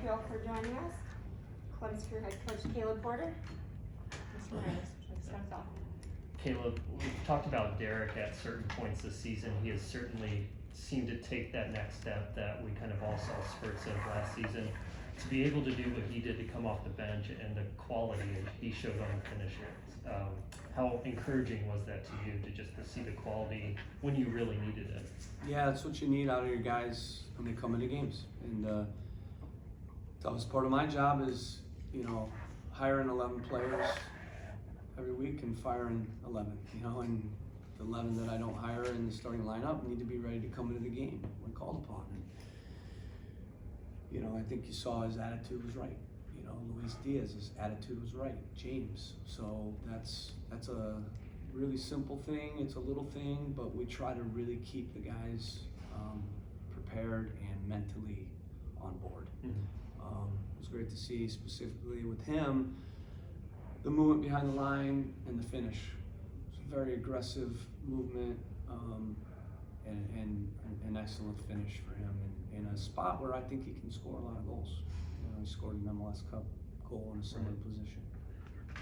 you all for joining us. Clemson Crew Head Coach Caleb Porter. Mr. Morales, would you like to start us off? Caleb, we've talked about Derek at certain points this season. He has certainly seemed to take that next step that we kind of all saw spurts of last season. To be able to do what he did to come off the bench and the quality he showed on the finisher, how encouraging was that to you to just to see the quality when you really needed it? Yeah, that's what you need out of your guys when they come into games. And toughest part of my job is, hiring 11 players every week and firing 11, and the 11 that I don't hire in the starting lineup need to be ready to come into the game when called upon. And, I think you saw his attitude was right. Luis Diaz's attitude was right. James. So that's a really simple thing. It's a little thing, but we try to really keep the guys prepared and mentally on board. Mm-hmm. It was great to see specifically with him the movement behind the line and the finish. It's a very aggressive movement and an excellent finish for him in a spot where I think he can score a lot of goals. He scored an MLS Cup goal in a similar position.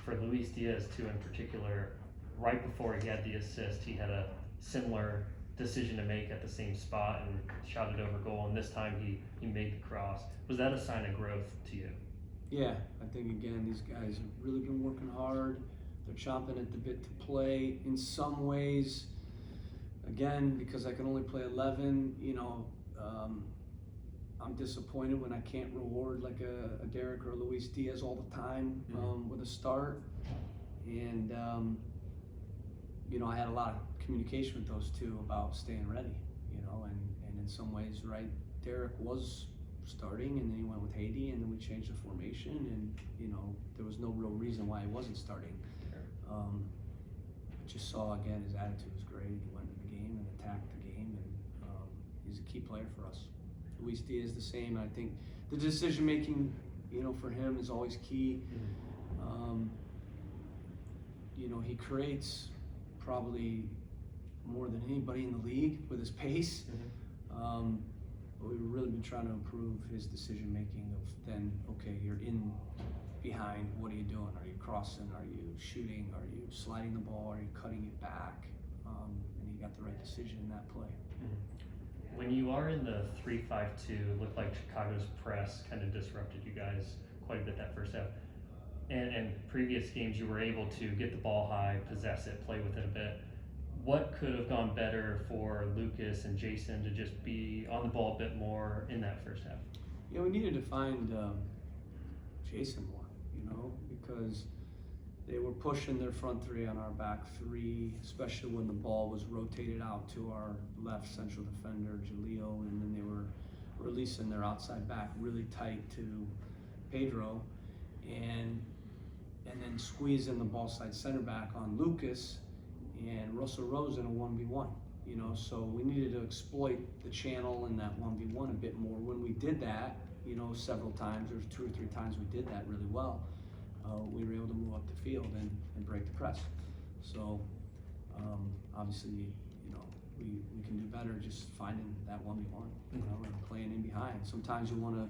For Luis Diaz too in particular, right before he had the assist, he had a similar decision to make at the same spot and shot it over goal, and this time he made the cross. Was that a sign of growth to you? Yeah, I think again these guys have really been working hard. They're chomping at the bit to play. In some ways, again, because I can only play 11, I'm disappointed when I can't reward like a Derek or a Luis Diaz all the time with a start. And I had a lot of communication with those two about staying ready, and in some ways, right, Derek was starting and then he went with Haiti and then we changed the formation and, there was no real reason why he wasn't starting. I just saw, again, his attitude was great. He went to the game and attacked the game, and he's a key player for us. Luis Diaz the same. I think the decision making, for him is always key. He creates probably more than anybody in the league with his pace. But we've really been trying to improve his decision making of then, okay, you're in behind, what are you doing? Are you crossing? Are you shooting? Are you sliding the ball? Are you cutting it back? And he got the right decision in that play. When you are in the 3-5-2, it looked like Chicago's press kind of disrupted you guys quite a bit that first half. And previous games, you were able to get the ball high, possess it, play with it a bit. What could have gone better for Lucas and Jason to just be on the ball a bit more in that first half? Yeah, we needed to find Jason more, because they were pushing their front three on our back three, especially when the ball was rotated out to our left central defender, Jaleo, and then they were releasing their outside back really tight to Pedro, and then squeezing the ball side center back on Lucas and Russell Rose in a 1v1, so we needed to exploit the channel in that 1v1 a bit more. When we did that, several times, there was 2 or 3 times we did that really well, we were able to move up the field and break the press. So obviously, we can do better just finding that 1v1, and playing in behind. Sometimes you want to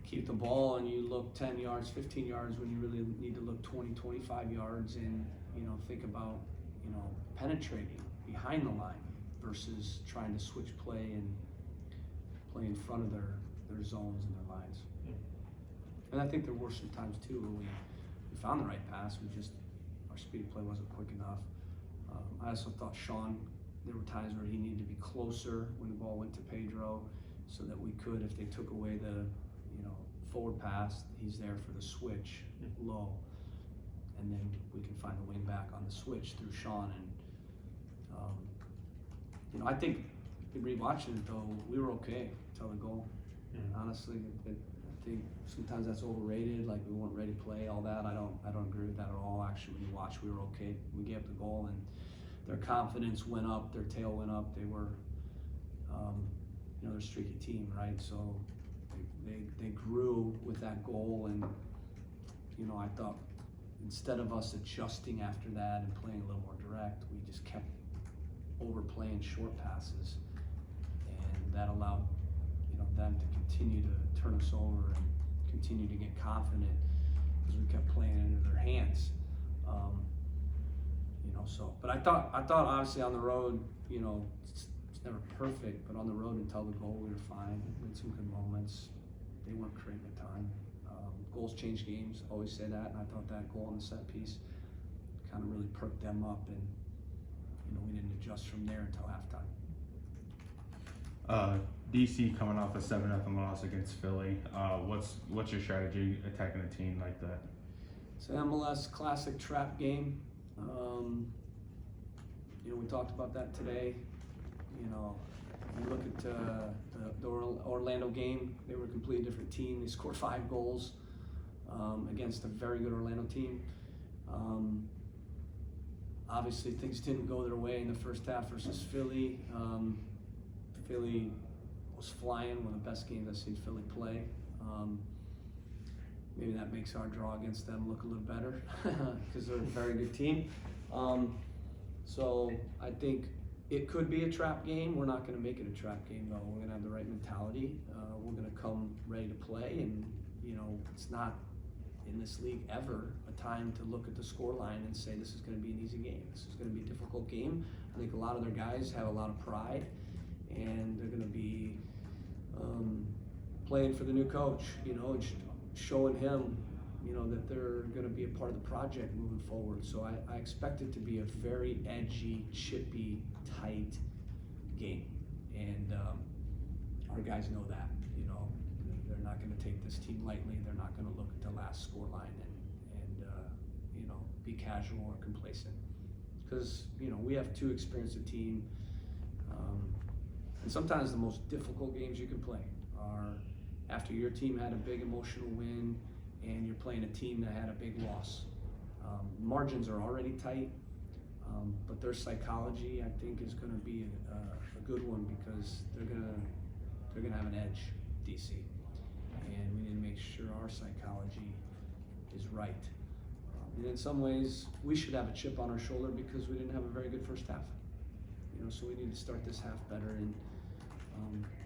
keep the ball and you look 10 yards, 15 yards when you really need to look 20, 25 yards and, think about, penetrating behind the line versus trying to switch play and play in front of their zones and their lines. And I think there were some times too where we found the right pass, our speed of play wasn't quick enough. I also thought Sean, there were times where he needed to be closer when the ball went to Pedro so that we could, if they took away the forward pass, he's there for the switch low, and then we can find the wing back on the switch through Sean. And I think in rewatching it though, we were okay until the goal. Honestly, I think sometimes that's overrated, like we weren't ready to play, all that. I don't agree with that at all. Actually, when you watch, we were okay. We gave up the goal and their confidence went up, their tail went up. They were, they're a streaky team, right? So they grew with that goal, and I thought instead of us adjusting after that and playing a little more direct, we just kept overplaying short passes, and that allowed them to continue to turn us over continue to get confident because we kept playing into their hands. You know, so, but I thought obviously on the road, you know, it's never perfect, but on the road until the goal, we were fine. We had some good moments. They weren't creating a ton. Goals change games, always say that, and I thought that goal on the set piece kind of really perked them up, and you know, we didn't adjust from there until halftime. DC coming off a 7-0 loss against Philly. What's your strategy attacking a team like that? It's an MLS classic trap game. You know, we talked about that today. You know, you look at the Orlando game, they were a completely different team. They scored 5 goals against a very good Orlando team. Obviously, things didn't go their way in the first half versus Philly. Philly was flying, one of the best games I've seen Philly play. Maybe that makes our draw against them look a little better because they're a very good team. So I think it could be a trap game. We're not going to make it a trap game though. We're going to have the right mentality. We're going to come ready to play, and you know, it's not in this league ever a time to look at the score line and say this is going to be an easy game. This is going to be a difficult game. I think a lot of their guys have a lot of pride, and they're going to be playing for the new coach, you know, and showing him, you know, that they're going to be a part of the project moving forward. So I expect it to be a very edgy, chippy, tight game, and our guys know that. You know, they're not going to take this team lightly. They're not going to look at the last score line and you know, be casual or complacent, because you know, we have too experienced a team, and sometimes the most difficult games you can play are after your team had a big emotional win and you're playing a team that had a big loss. Margins are already tight, but their psychology, I think, is going to be a good one, because they're gonna have an edge, DC, and we need to make sure our psychology is right. And in some ways, we should have a chip on our shoulder because we didn't have a very good first half. You know, so we need to start this half better, and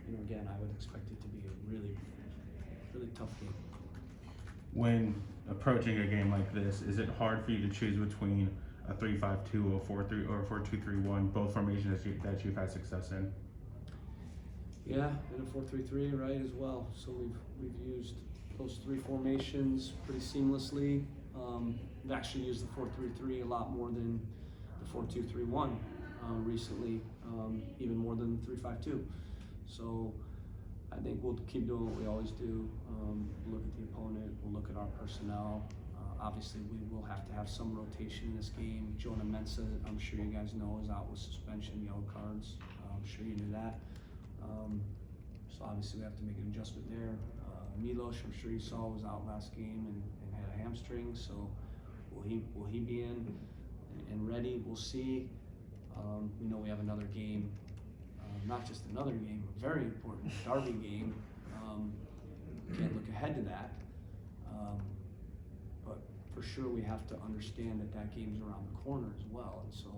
you know, again, I would expect it to be a really, really tough game. When approaching a game like this, is it hard for you to choose between a 3-5-2, a 4-3, or a 4-2-3-1, both formations that you've had success in? Yeah, and a 4-3-3, right, as well. So we've used those 3 formations pretty seamlessly. We've actually used the 4-3-3 a lot more than the 4-2-3-1 recently, even more than the 3-5-2. So I think we'll keep doing what we always do. Look at the opponent, we'll look at our personnel. Obviously, we will have to have some rotation in this game. Jonah Mensah, I'm sure you guys know, is out with suspension, yellow cards. I'm sure you knew that. So obviously we have to make an adjustment there. Milos, I'm sure you saw, was out last game and had a hamstring. So will he be in and ready? We'll see. We know we have another game, not just another game, a very important derby game. Can't look ahead to that. But for sure we have to understand that that game's around the corner as well. And so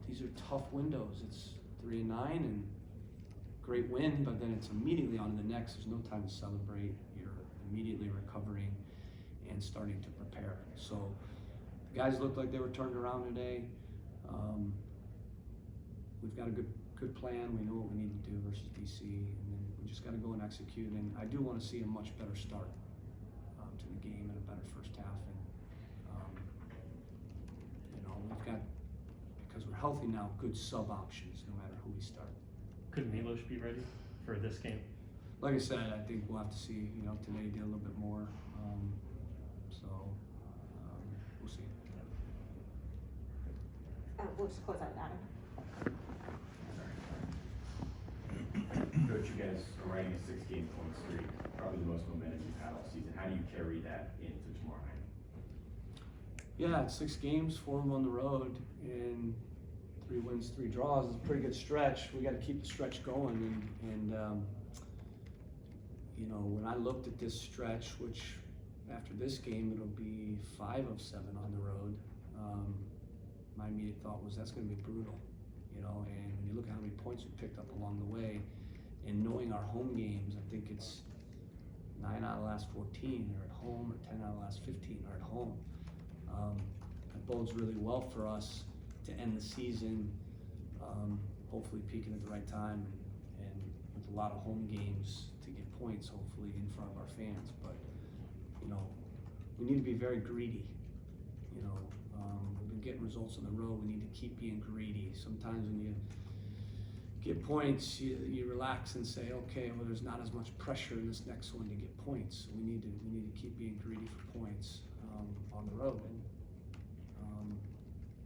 these are tough windows. It's 3-9 and great win, but then it's immediately on to the next. There's no time to celebrate. You're immediately recovering and starting to prepare. So the guys looked like they were turned around today. We've got a good plan. We know what we need to do versus DC, and then we just got to go and execute. And I do want to see a much better start to the game and a better first half. And you know, we've got, because we're healthy now, good sub options no matter who we start. Could Milos be ready for this game? Like I said, I think we'll have to see. You know, today did a little bit more, we'll see. We'll just close out Adam. Coach, you guys are riding a 6-game point streak, probably the most momentum you've had all season. How do you carry that into tomorrow night? Yeah, it's 6 games, 4 of them on the road, and 3 wins, 3 draws. It's a pretty good stretch. We got to keep the stretch going, and you know, when I looked at this stretch, which after this game it'll be 5 of 7 on the road, my immediate thought was that's going to be brutal, you know. And when you look at how many points we picked up along the way, and knowing our home games, I think it's 9 out of the last 14 are at home, or 10 out of the last 15 are at home. That bodes really well for us to end the season, hopefully peaking at the right time and with a lot of home games to get points, hopefully in front of our fans. But, you know, we need to be very greedy. You know, we've been getting results on the road. We need to keep being greedy. Sometimes when you get points, you relax and say, okay, well, there's not as much pressure in this next one to get points. We need to keep being greedy for points on the road, and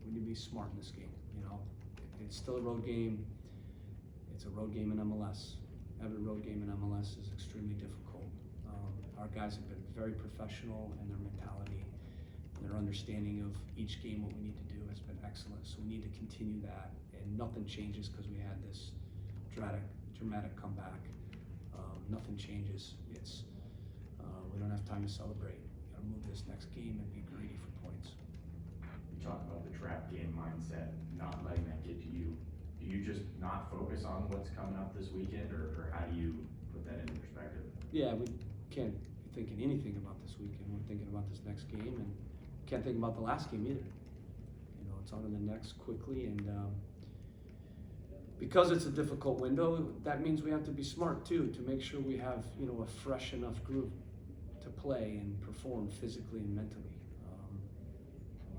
we need to be smart in this game. You know, it's still a road game. It's a road game in MLS. Every road game in MLS is extremely difficult. Our guys have been very professional in their mentality. Their understanding of each game, what we need to do, has been excellent. So we need to continue that, and nothing changes because we had this dramatic comeback. Nothing changes. It's we don't have time to celebrate. We got to move this next game and be greedy for points. You talk about the trap game mindset, not letting that get to you. Do you just not focus on what's coming up this weekend, or how do you put that into perspective? Yeah, we can't be thinking anything about this weekend. We're thinking about this next game, and can't think about the last game either. You know, it's on to the next quickly, and because it's a difficult window, that means we have to be smart too, to make sure we have, you know, a fresh enough group to play and perform physically and mentally.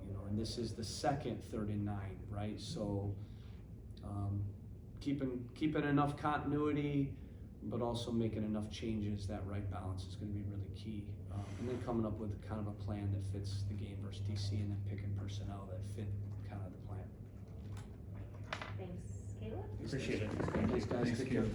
You know, and this is the second 3rd and 9, right? So keeping enough continuity, but also making enough changes. That right balance is going to be really key. And then coming up with kind of a plan that fits the game versus DC, and then picking personnel that fit kind of the plan. Thanks, Caleb. Appreciate it. Thanks, guys. Take care.